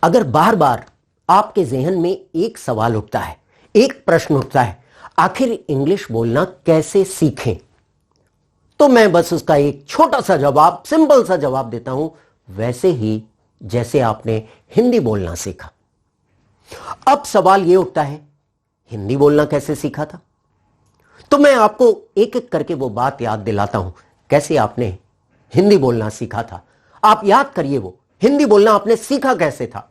अगर बार बार आपके जहन में एक सवाल उठता है, एक प्रश्न उठता है, आखिर इंग्लिश बोलना कैसे सीखें, तो मैं बस उसका एक छोटा सा जवाब, सिंपल सा जवाब देता हूं, वैसे ही जैसे आपने हिंदी बोलना सीखा। अब सवाल यह उठता है, हिंदी बोलना कैसे सीखा था? तो मैं आपको एक एक करके वो बात याद दिलाता हूं, कैसे आपने हिंदी बोलना सीखा था। आप याद करिए, वो हिंदी बोलना आपने सीखा कैसे था?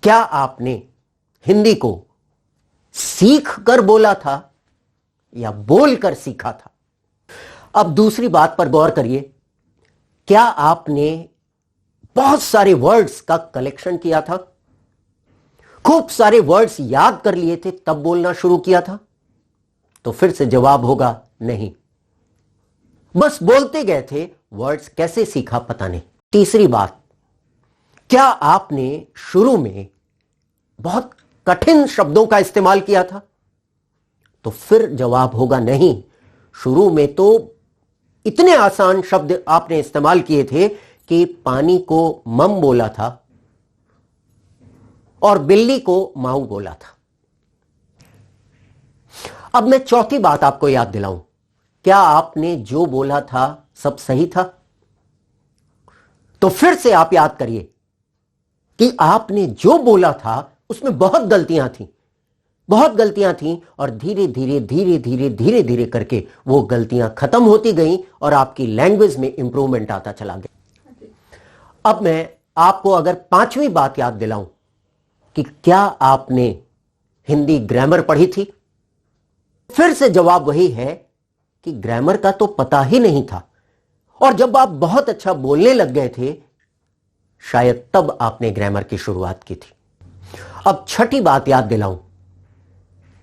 क्या आपने हिंदी को सीख कर बोला था या बोलकर सीखा था? अब दूसरी बात पर गौर करिए, क्या आपने बहुत सारे वर्ड्स का कलेक्शन किया था, खूब सारे वर्ड्स याद कर लिए थे तब बोलना शुरू किया था? तो फिर से जवाब होगा नहीं, बस बोलते गए थे, वर्ड्स कैसे सीखा पता नहीं। तीसरी बात, क्या आपने शुरू में बहुत कठिन शब्दों का इस्तेमाल किया था? तो फिर जवाब होगा नहीं, शुरू में तो इतने आसान शब्द आपने इस्तेमाल किए थे कि पानी को मम बोला था और बिल्ली को माऊ बोला था। अब मैं चौथी बात आपको याद दिलाऊं, क्या आपने जो बोला था सब सही था? तो फिर से आप याद करिए कि आपने जो बोला था उसमें बहुत गलतियां थी, बहुत गलतियां थी, और धीरे धीरे धीरे धीरे धीरे धीरे करके वो गलतियां खत्म होती गई और आपकी लैंग्वेज में इंप्रूवमेंट आता चला गया। अब मैं आपको अगर पांचवी बात याद दिलाऊं कि क्या आपने हिंदी ग्रामर पढ़ी थी, फिर से जवाब वही है कि ग्रामर का तो पता ही नहीं था, और जब आप बहुत अच्छा बोलने लग गए थे शायद तब आपने ग्रामर की शुरुआत की थी। अब छठी बात याद दिलाऊं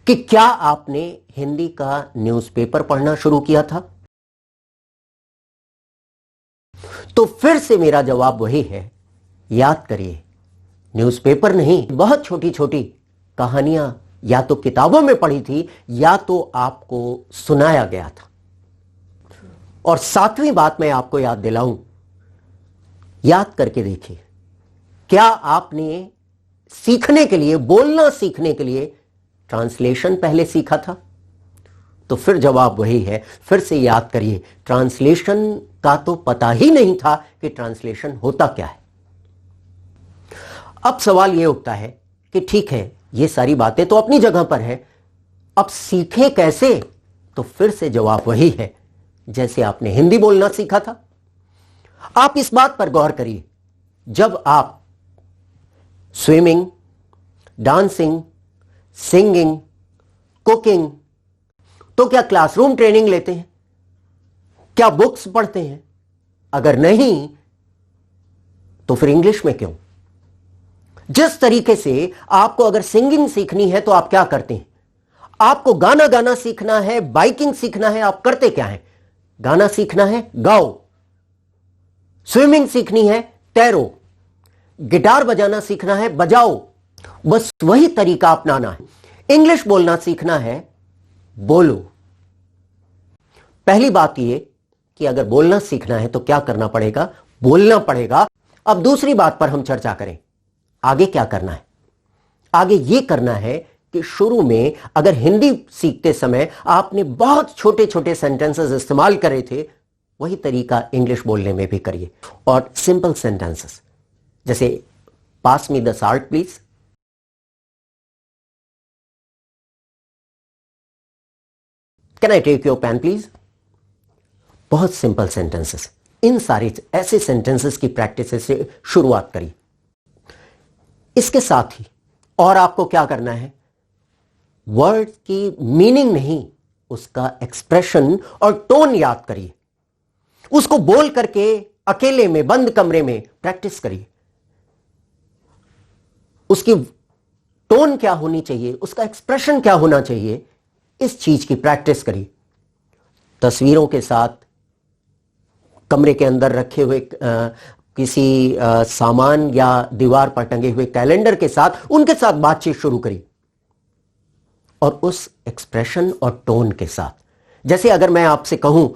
कि क्या आपने हिंदी का न्यूज़पेपर पढ़ना शुरू किया था? तो फिर से मेरा जवाब वही है, याद करिए, न्यूज़पेपर नहीं, बहुत छोटी छोटी कहानियां या तो किताबों में पढ़ी थी या तो आपको सुनाया गया था। और सातवीं बात मैं आपको याद दिलाऊं, याद करके देखिए, क्या आपने सीखने के लिए, बोलना सीखने के लिए ट्रांसलेशन पहले सीखा था? तो फिर जवाब वही है, फिर से याद करिए, ट्रांसलेशन का तो पता ही नहीं था कि ट्रांसलेशन होता क्या है। अब सवाल यह उठता है कि ठीक है, ये सारी बातें तो अपनी जगह पर है, अब सीखे कैसे? तो फिर से जवाब वही है जैसे आपने हिंदी बोलना सीखा था। आप इस बात पर गौर करिए, जब आप स्विमिंग, डांसिंग, सिंगिंग, कुकिंग, तो क्या क्लासरूम ट्रेनिंग लेते हैं? क्या बुक्स पढ़ते हैं? अगर नहीं तो फिर इंग्लिश में क्यों? जिस तरीके से आपको अगर सिंगिंग सीखनी है तो आप क्या करते हैं? आपको गाना गाना सीखना है, बाइकिंग सीखना है, आप करते क्या है? गाना सीखना है, गाओ। स्विमिंग सीखनी है, तैरो। गिटार बजाना सीखना है, बजाओ। बस वही तरीका अपनाना है। इंग्लिश बोलना सीखना है, बोलो। पहली बात यह कि अगर बोलना सीखना है तो क्या करना पड़ेगा? बोलना पड़ेगा। अब दूसरी बात पर हम चर्चा करें, आगे क्या करना है? आगे यह करना है कि शुरू में अगर हिंदी सीखते समय आपने बहुत छोटे छोटे सेंटेंसेस इस्तेमाल करे थे, वही तरीका इंग्लिश बोलने में भी करिए। और सिंपल सेंटेंसेस जैसे pass me the salt please, can I take your pen please, बहुत सिंपल सेंटेंसेस। इन सारे ऐसे सेंटेंसेस की प्रैक्टिस से शुरुआत करिए। इसके साथ ही और आपको क्या करना है? वर्ड की मीनिंग नहीं, उसका एक्सप्रेशन और टोन याद करिए। उसको बोल करके अकेले में बंद कमरे में प्रैक्टिस करिए। उसकी टोन क्या होनी चाहिए, उसका एक्सप्रेशन क्या होना चाहिए, इस चीज की प्रैक्टिस करिए। तस्वीरों के साथ, कमरे के अंदर रखे हुए किसी सामान या दीवार पर टंगे हुए कैलेंडर के साथ, उनके साथ बातचीत शुरू करिए। और उस एक्सप्रेशन और टोन के साथ, जैसे अगर मैं आपसे कहूं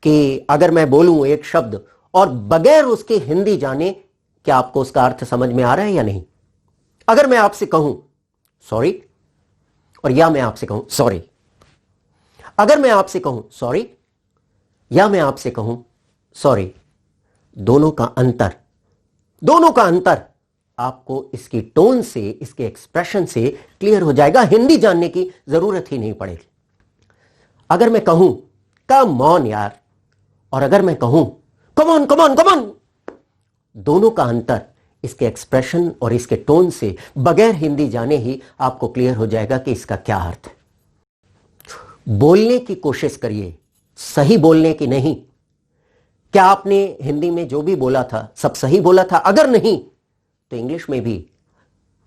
कि अगर मैं बोलूं एक शब्द और बगैर उसके हिंदी जाने क्या आपको उसका अर्थ समझ में आ रहा है या नहीं? अगर मैं आपसे कहूं सॉरी और या मैं आपसे कहूं सॉरी, अगर मैं आपसे कहूं सॉरी या मैं आपसे कहूं सॉरी, दोनों का अंतर आपको इसकी टोन से, इसके एक्सप्रेशन से क्लियर हो जाएगा। हिंदी जानने की जरूरत ही नहीं पड़ेगी। अगर मैं कहूं कम ऑन यार, और अगर मैं कहूं come on come on come on, दोनों का अंतर इसके एक्सप्रेशन और इसके टोन से बगैर हिंदी जाने ही आपको क्लियर हो जाएगा कि इसका क्या अर्थ है। बोलने की कोशिश करिए, सही बोलने की नहीं। क्या आपने हिंदी में जो भी बोला था सब सही बोला था? अगर नहीं तो इंग्लिश में भी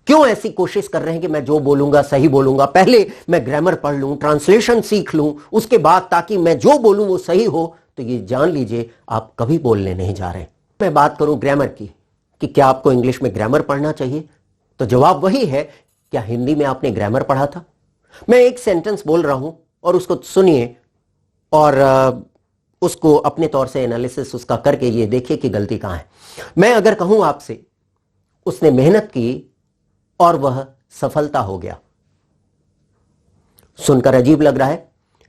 क्यों ऐसी कोशिश कर रहे हैं कि मैं जो बोलूंगा सही बोलूंगा, पहले मैं ग्रामर पढ़ लूं, ट्रांसलेशन सीख लूं, उसके बाद ताकि मैं जो बोलूं वो सही हो। तो ये जान लीजिए आप कभी बोलने नहीं जा रहे। मैं बात करूं ग्रामर की कि क्या आपको इंग्लिश में ग्रामर पढ़ना चाहिए, तो जवाब वही है, क्या हिंदी में आपने ग्रामर पढ़ा था? मैं एक सेंटेंस बोल रहा हूं और उसको सुनिए और उसको अपने तौर से एनालिसिस उसका करके ये देखिए कि गलती कहां है। मैं अगर कहूं आपसे उसने मेहनत की और वह सफलता हो गया, सुनकर अजीब लग रहा है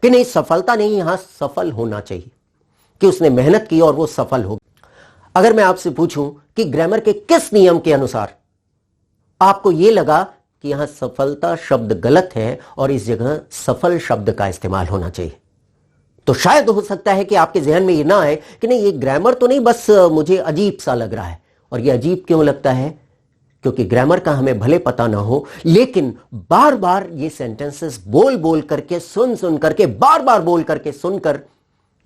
कि नहीं, सफलता नहीं, यहां सफल होना चाहिए कि उसने मेहनत की और वो सफल हो गया। अगर मैं आपसे पूछूं कि ग्रामर के किस नियम के अनुसार आपको यह लगा कि यहां सफलता शब्द गलत है और इस जगह सफल शब्द का इस्तेमाल होना चाहिए, तो शायद हो सकता है कि आपके जहन में यह ना आए कि नहीं, ये ग्रामर तो नहीं, बस मुझे अजीब सा लग रहा है। और यह अजीब क्यों लगता है? क्योंकि ग्रामर का हमें भले पता ना हो, लेकिन बार बार ये सेंटेंसेस बोल बोल करके, सुन करके, बार बार बोल करके सुनकर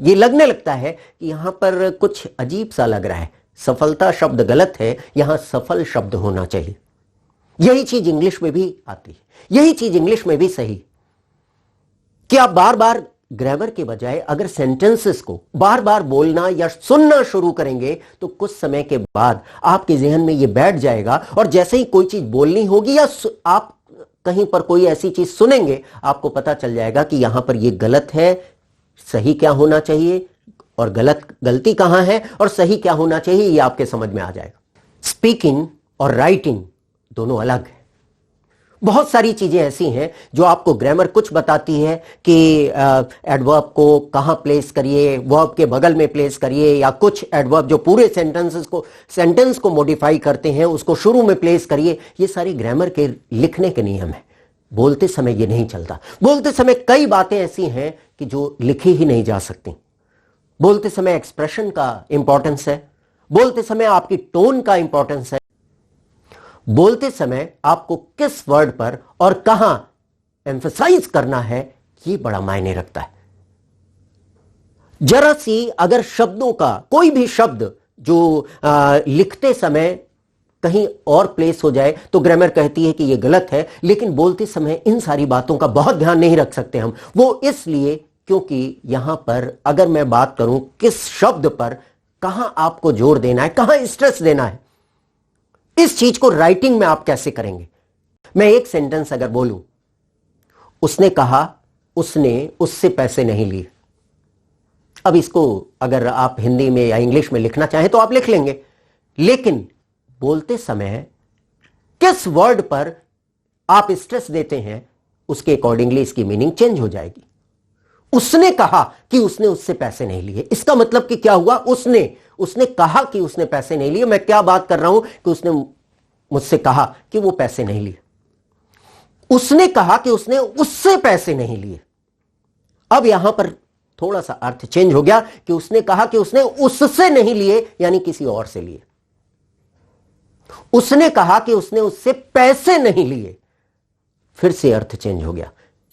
ये लगने लगता है कि यहां पर कुछ अजीब सा लग रहा है, सफलता शब्द गलत है, यहां सफल शब्द होना चाहिए। यही चीज इंग्लिश में भी आती है, यही चीज इंग्लिश में भी सही कि आप बार बार ग्रामर के बजाय अगर सेंटेंसेस को बार बार बोलना या सुनना शुरू करेंगे तो कुछ समय के बाद आपके जहन में यह बैठ जाएगा, और जैसे ही कोई चीज बोलनी होगी या आप कहीं पर कोई ऐसी चीज सुनेंगे, आपको पता चल जाएगा कि यहां पर यह गलत है, सही क्या होना चाहिए, और गलती कहां है और सही क्या होना चाहिए, यह आपके समझ में आ जाएगा। स्पीकिंग और राइटिंग दोनों अलग है। बहुत सारी चीजें ऐसी हैं जो आपको ग्रामर कुछ बताती है कि एडवर्ब को कहां प्लेस करिए, वर्ब के बगल में प्लेस करिए, या कुछ एडवर्ब जो पूरे सेंटेंस को मॉडिफाई करते हैं उसको शुरू में प्लेस करिए। ये सारे ग्रामर के लिखने के नियम है। बोलते समय ये नहीं चलता। बोलते समय कई बातें ऐसी हैं कि जो लिखी ही नहीं जा सकती। बोलते समय एक्सप्रेशन का इंपॉर्टेंस है, बोलते समय आपकी टोन का इंपॉर्टेंस है, बोलते समय आपको किस वर्ड पर और कहां एम्फसाइज करना है, यह बड़ा मायने रखता है। जरा सी अगर शब्दों का कोई भी शब्द जो लिखते समय कहीं और प्लेस हो जाए तो ग्रामर कहती है कि यह गलत है, लेकिन बोलते समय इन सारी बातों का बहुत ध्यान नहीं रख सकते हम। वो इसलिए क्योंकि यहां पर अगर मैं बात करूं किस शब्द पर कहां आपको जोर देना है, कहां स्ट्रेस देना है, इस चीज को राइटिंग में आप कैसे करेंगे। मैं एक सेंटेंस अगर बोलूं, उसने कहा उसने उससे पैसे नहीं लिए। अब इसको अगर आप हिंदी में या इंग्लिश में लिखना चाहें तो आप लिख लेंगे, लेकिन बोलते समय किस वर्ड पर आप स्ट्रेस देते हैं उसके अकॉर्डिंगली इसकी मीनिंग चेंज हो जाएगी। उसने कहा कि उसने उससे पैसे नहीं लिए, इसका मतलब कि क्या हुआ, उसने कहा कि उसने पैसे नहीं लिए। मैं क्या बात कर रहा हूं कि उसने मुझसे कहा कि वो पैसे नहीं लिए। उसने कहा कि उसने उससे पैसे नहीं लिए। अब यहां पर थोड़ा सा अर्थ चेंज हो गया कि उसने कहा कि उसने उससे नहीं लिए, यानी किसी और से लिए। उसने कहा कि उसने उससे पैसे नहीं लिए, फिर से अर्थ चेंज हो गया।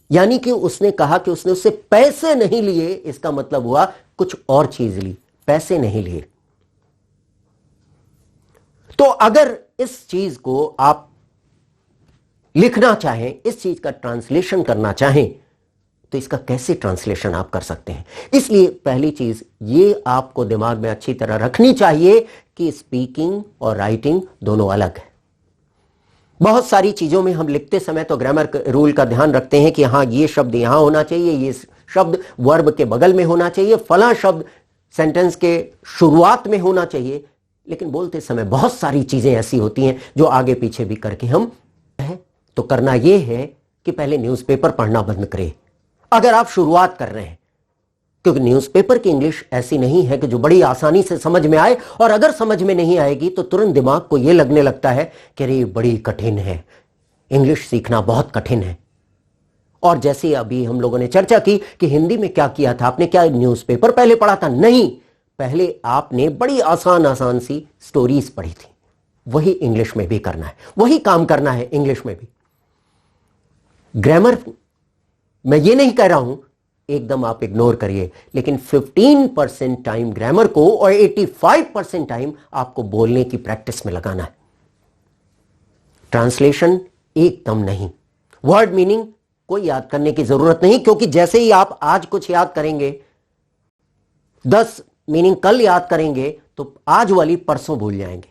यानी कि उसने कहा कि उसने उससे पैसे नहीं लिए, इसका मतलब हुआ कुछ और चीज ली, पैसे नहीं लिए। तो अगर इस चीज को आप लिखना चाहें, इस चीज का ट्रांसलेशन करना चाहें, तो इसका कैसे ट्रांसलेशन आप कर सकते हैं। इसलिए पहली चीज ये आपको दिमाग में अच्छी तरह रखनी चाहिए कि स्पीकिंग और राइटिंग दोनों अलग है। बहुत सारी चीजों में हम लिखते समय तो ग्रामर रूल का ध्यान रखते हैं कि हाँ ये शब्द यहां होना चाहिए, ये शब्द वर्ब के बगल में होना चाहिए, फला शब्द सेंटेंस के शुरुआत में होना चाहिए, लेकिन बोलते समय बहुत सारी चीजें ऐसी होती हैं जो आगे पीछे भी करके हम हैं। तो करना यह है कि पहले न्यूज़पेपर पढ़ना बंद करें अगर आप शुरुआत कर रहे हैं, क्योंकि न्यूज़पेपर की इंग्लिश ऐसी नहीं है कि जो बड़ी आसानी से समझ में आए, और अगर समझ में नहीं आएगी तो तुरंत दिमाग को यह लगने लगता है कि अरे ये बड़ी कठिन है, इंग्लिश सीखना बहुत कठिन है। और जैसे अभी हम लोगों ने चर्चा की कि हिंदी में क्या किया था, आपने क्या न्यूज़पेपर पहले पढ़ा था? नहीं, पहले आपने बड़ी आसान आसान सी स्टोरीज पढ़ी थी। वही इंग्लिश में भी करना है, वही काम करना है इंग्लिश में भी। ग्रामर मैं ये नहीं कह रहा हूं एकदम आप इग्नोर करिए, लेकिन 15% टाइम ग्रामर को और 85% टाइम आपको बोलने की प्रैक्टिस में लगाना है। ट्रांसलेशन एकदम नहीं, वर्ड मीनिंग कोई याद करने की जरूरत नहीं, क्योंकि जैसे ही आप आज कुछ याद करेंगे 10 मीनिंग कल याद करेंगे तो आज वाली परसों भूल जाएंगे,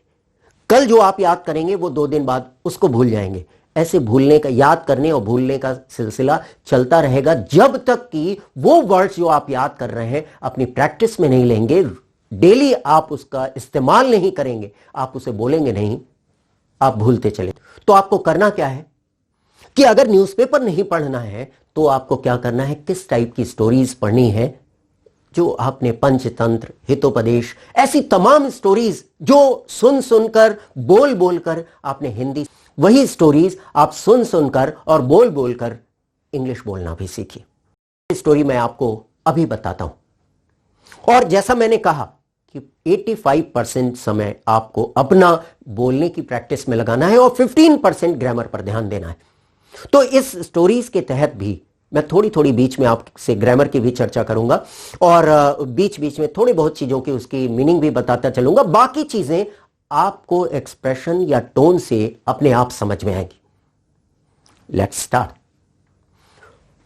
कल जो आप याद करेंगे वो 2 दिन बाद उसको भूल जाएंगे। ऐसे भूलने का, याद करने और भूलने का सिलसिला चलता रहेगा जब तक कि वो वर्ड्स जो आप याद कर रहे हैं अपनी प्रैक्टिस में नहीं लेंगे, डेली आप उसका इस्तेमाल नहीं करेंगे, आप उसे बोलेंगे नहीं, आप भूलते चले। तो आपको करना क्या है कि अगर न्यूज़पेपर नहीं पढ़ना है तो आपको क्या करना है, किस टाइप की स्टोरीज पढ़नी है जो आपने पंचतंत्र, हितोपदेश, ऐसी तमाम स्टोरीज जो सुन सुनकर बोल बोलकर आपने हिंदी, वही स्टोरीज आप सुन सुनकर और बोल बोलकर इंग्लिश बोलना भी सीखिए। स्टोरी मैं आपको अभी बताता हूं। और जैसा मैंने कहा कि 85% समय आपको अपना बोलने की प्रैक्टिस में लगाना है और 15% ग्रामर पर ध्यान देना है। तो इस स्टोरीज के तहत भी मैं थोड़ी थोड़ी बीच में आपसे ग्रामर की भी चर्चा करूंगा और बीच बीच में थोड़ी बहुत चीजों की उसकी मीनिंग भी बताता चलूंगा। बाकी चीजें आपको एक्सप्रेशन या टोन से अपने आप समझ में आएगी। Let's start.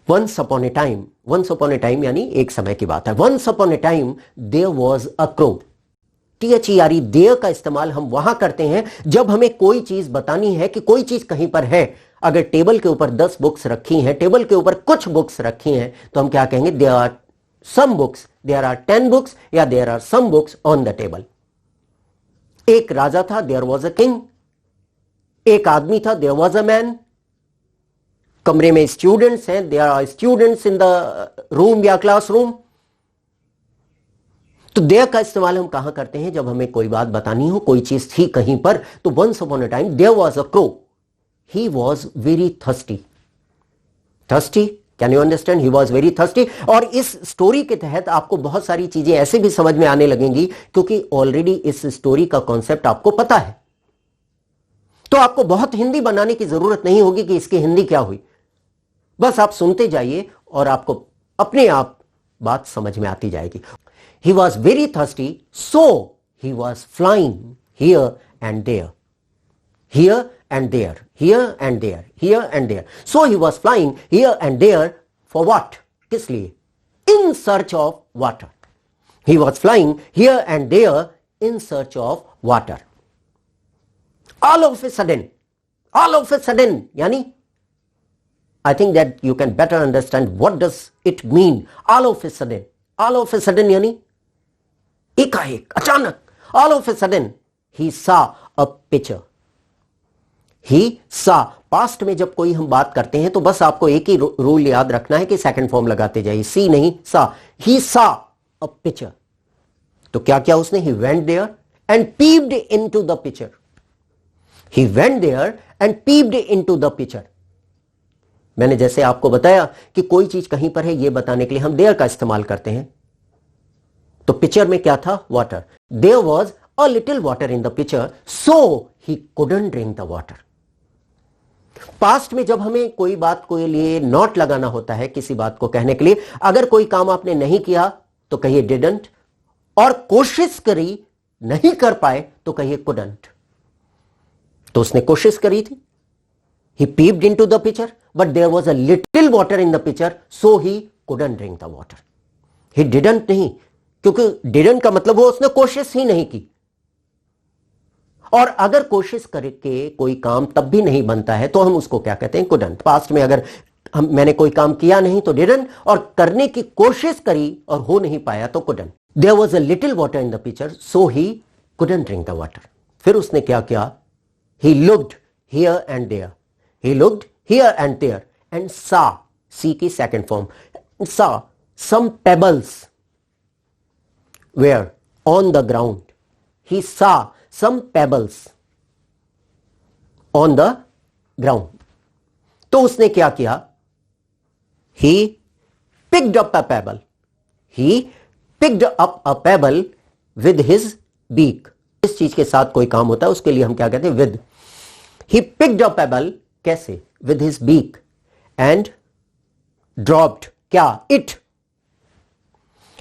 Once upon a time यानी एक समय की बात है। Once upon a time there was a crow. THERE there का इस्तेमाल हम वहां करते हैं जब हमें कोई चीज बतानी है कि कोई चीज कहीं पर है। अगर टेबल के ऊपर 10 बुक्स रखी हैं, टेबल के ऊपर कुछ बुक्स रखी हैं, तो हम क्या कहेंगे, there are some books, there are 10 books या there are some books on the table. एक राजा था, देयर वॉज अ किंग। एक आदमी था, देयर वॉज अ मैन। कमरे में स्टूडेंट्स हैं, there are students in the room या क्लासरूम। तो देयर का इस्तेमाल हम कहां करते हैं, जब हमें कोई बात बतानी हो, कोई चीज थी कहीं पर। तो once upon a time there was a crow, he was very thirsty. Thirsty, can you understand? He was very thirsty. और इस स्टोरी के तहत आपको बहुत सारी चीजें ऐसे भी समझ में आने लगेंगी क्योंकि ऑलरेडी इस स्टोरी का कॉन्सेप्ट आपको पता है। तो आपको बहुत हिंदी बनाने की जरूरत नहीं होगी कि इसकी हिंदी क्या हुई। बस आप सुनते जाइए और आपको अपने आप बात समझ में आती जाएगी। He was very thirsty, so he was flying here and there, here and there, here and there, here and there. So he was flying here and there for what? किस लिए? In search of water. He was flying here and there in search of water. All of a sudden, यानी I think that you can better understand what does it mean. All of a sudden यानी एकाएक, अचानक। All of a sudden he saw a picture. He saw, past में जब कोई हम बात करते हैं तो बस आपको एक ही रूल याद रखना है कि सेकंड फॉर्म लगाते जाइए, सी नहीं, सा। He saw a picture. तो क्या किया उसने? He went there and peeped into the picture. He went there and peeped into the picture. मैंने जैसे आपको बताया कि कोई चीज कहीं पर है, यह बताने के लिए हम देयर का इस्तेमाल करते हैं। तो पिक्चर में क्या था? Water. There was a little water in the picture, so he couldn't drink the water. Past में जब हमें कोई बात के लिए नॉट लगाना होता है, किसी बात को कहने के लिए, अगर कोई काम आपने नहीं किया तो कहिए डिडंट, और कोशिश करी नहीं कर पाए तो कहिए कुडंट। तो उसने कोशिश करी थी, he peeped into the pitcher but there was a little water in the pitcher so he couldn't drink the water. he didn't नहीं, क्योंकि didn't का मतलब वो उसने कोशिश ही नहीं की। और अगर कोशिश करके कोई काम तब भी नहीं बनता है तो हम उसको क्या कहते हैं? couldn't। पास्ट में अगर मैंने कोई काम किया नहीं तो didn't, और करने की कोशिश करी और हो नहीं पाया तो couldn't। there was a little water in the pitcher so he couldn't drink the water. फिर उसने क्या किया? He looked here and there. He looked here and there and saw, see की second form, saw some pebbles where on the ground. He saw some pebbles on the ground. तो उसने क्या किया? He picked up a pebble. He picked up a pebble with his beak. इस चीज के साथ कोई काम होता है उसके लिए हम क्या कहते हैं? with. He picked up a pebble, कैसे? With his beak and dropped, क्या? It.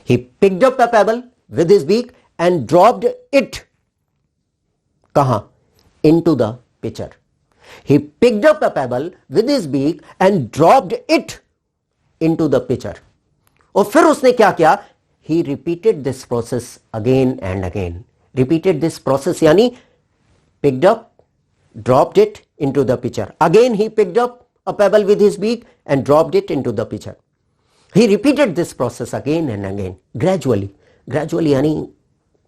He picked up a pebble with his beak and dropped it. कहां? Into the pitcher. He picked up a pebble with his beak and dropped it into the pitcher. और फिर उसने क्या किया? He repeated this process again and again. Repeated this process यानी picked up, dropped it into the pitcher. Again he picked up a pebble with his beak and dropped it into the pitcher. He repeated this process again and again. Gradually यानी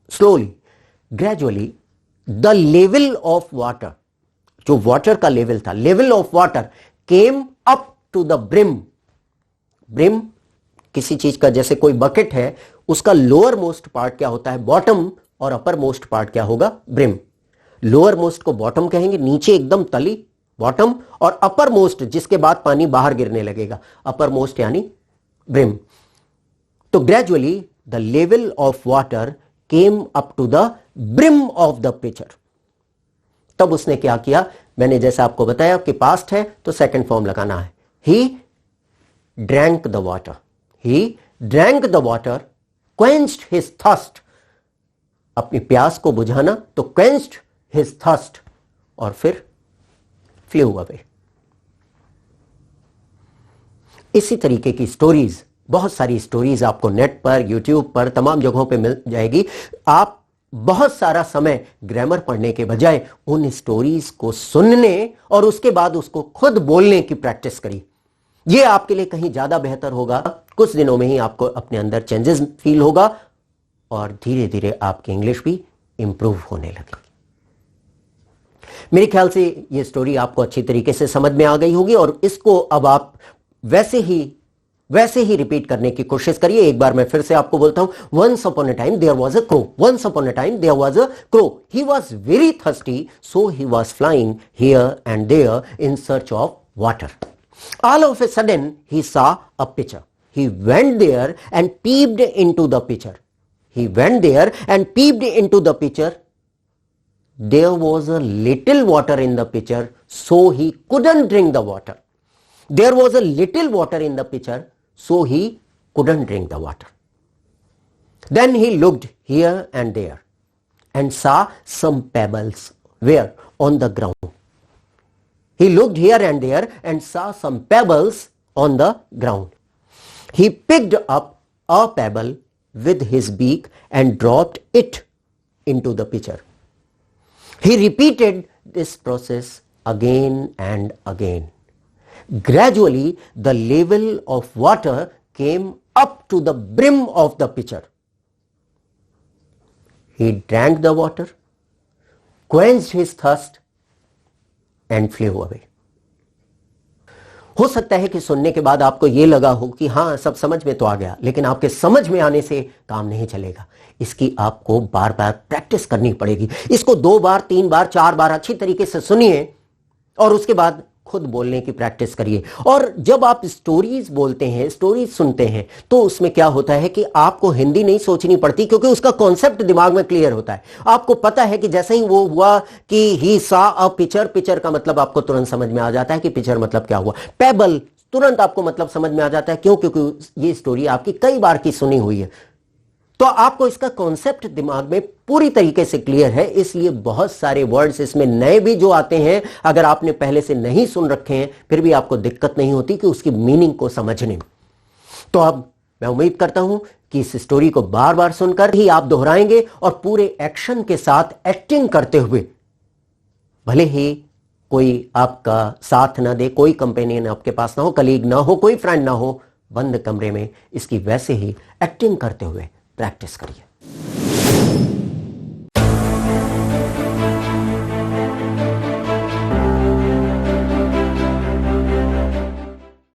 slowly, gradually the level of water, जो water का level था, level of water came up to the brim. Brim किसी चीज का, जैसे कोई bucket है, उसका लोअर मोस्ट पार्ट क्या होता है? बॉटम, और अपर मोस्ट पार्ट क्या होगा? ब्रिम. लोअर मोस्ट को बॉटम कहेंगे, नीचे एकदम तली बॉटम, और अपर मोस्ट जिसके बाद पानी बाहर गिरने लगेगा, अपर मोस्ट यानी ब्रिम. तो gradually the level of water came up to the brim of the pitcher. तब उसने क्या किया? मैंने जैसा आपको बताया कि पास्ट है तो सेकंड फॉर्म लगाना है. He drank the water. He drank the water, quenched his thirst. अपनी प्यास को बुझाना, तो quenched his thirst, और फिर flew away. इसी तरीके की स्टोरीज, बहुत सारी स्टोरीज आपको नेट पर, यूट्यूब पर, तमाम जगहों पे मिल जाएगी. आप बहुत सारा समय ग्रामर पढ़ने के बजाय उन स्टोरीज को सुनने और उसके बाद उसको खुद बोलने की प्रैक्टिस करिए. यह आपके लिए कहीं ज्यादा बेहतर होगा. कुछ दिनों में ही आपको अपने अंदर चेंजेस फील होगा और धीरे धीरे आपकी इंग्लिश भी इंप्रूव होने लगेगी. मेरे ख्याल से यह स्टोरी आपको अच्छी तरीके से समझ में आ गई होगी और इसको अब आप वैसे ही रिपीट करने की कोशिश करिए. एक बार मैं फिर से आपको बोलता हूं. Once upon a time there was a crow. Once upon a time there was a crow. He was very thirsty, so he was flying here and there in search of water. All of a sudden he saw a pitcher. He went there and peeped into the pitcher. He went there and peeped into the pitcher. There was a little water in the pitcher, so he couldn't drink the water. There was a little water in the pitcher, so he couldn't drink the water. Then he looked here and there and saw some pebbles. Where? On the ground. He looked here and there and saw some pebbles on the ground. He picked up a pebble with his beak and dropped it into the pitcher. He repeated this process again and again. Gradually, the level of water came up to the brim of the pitcher. He drank the water, quenched his thirst, and flew away. हो सकता है कि सुनने के बाद आपको यह लगा हो कि हां सब समझ में तो आ गया, लेकिन आपके समझ में आने से काम नहीं चलेगा. इसकी आपको बार बार प्रैक्टिस करनी पड़ेगी. इसको 2 बार 3 बार 4 बार अच्छी तरीके से सुनिए और उसके बाद खुद बोलने की प्रैक्टिस करिए. और जब आप स्टोरीज बोलते हैं, स्टोरीज सुनते हैं, तो उसमें क्या होता है कि आपको हिंदी नहीं सोचनी पड़ती, क्योंकि उसका कॉन्सेप्ट दिमाग में क्लियर होता है. आपको पता है कि जैसे ही वो हुआ कि ही सा अ पिक्चर, पिक्चर का मतलब आपको तुरंत समझ में आ जाता है कि पिक्चर मतलब क्या हुआ. पेबल तुरंत आपको मतलब समझ में आ जाता है. क्यों? क्योंकि ये स्टोरी आपकी कई बार की सुनी हुई है. तो आपको इसका कॉन्सेप्ट दिमाग में पूरी तरीके से क्लियर है. इसलिए बहुत सारे वर्ड्स इसमें नए भी जो आते हैं, अगर आपने पहले से नहीं सुन रखे हैं, फिर भी आपको दिक्कत नहीं होती कि उसकी मीनिंग को समझने में. तो अब मैं उम्मीद करता हूं कि इस स्टोरी को बार बार सुनकर ही आप दोहराएंगे और पूरे एक्शन के साथ एक्टिंग करते हुए, भले ही कोई आपका साथ ना दे, कोई कंपेनियन आपके पास ना हो, कलीग ना हो, कोई फ्रेंड ना हो, बंद कमरे में इसकी वैसे ही एक्टिंग करते हुए प्रैक्टिस करिए.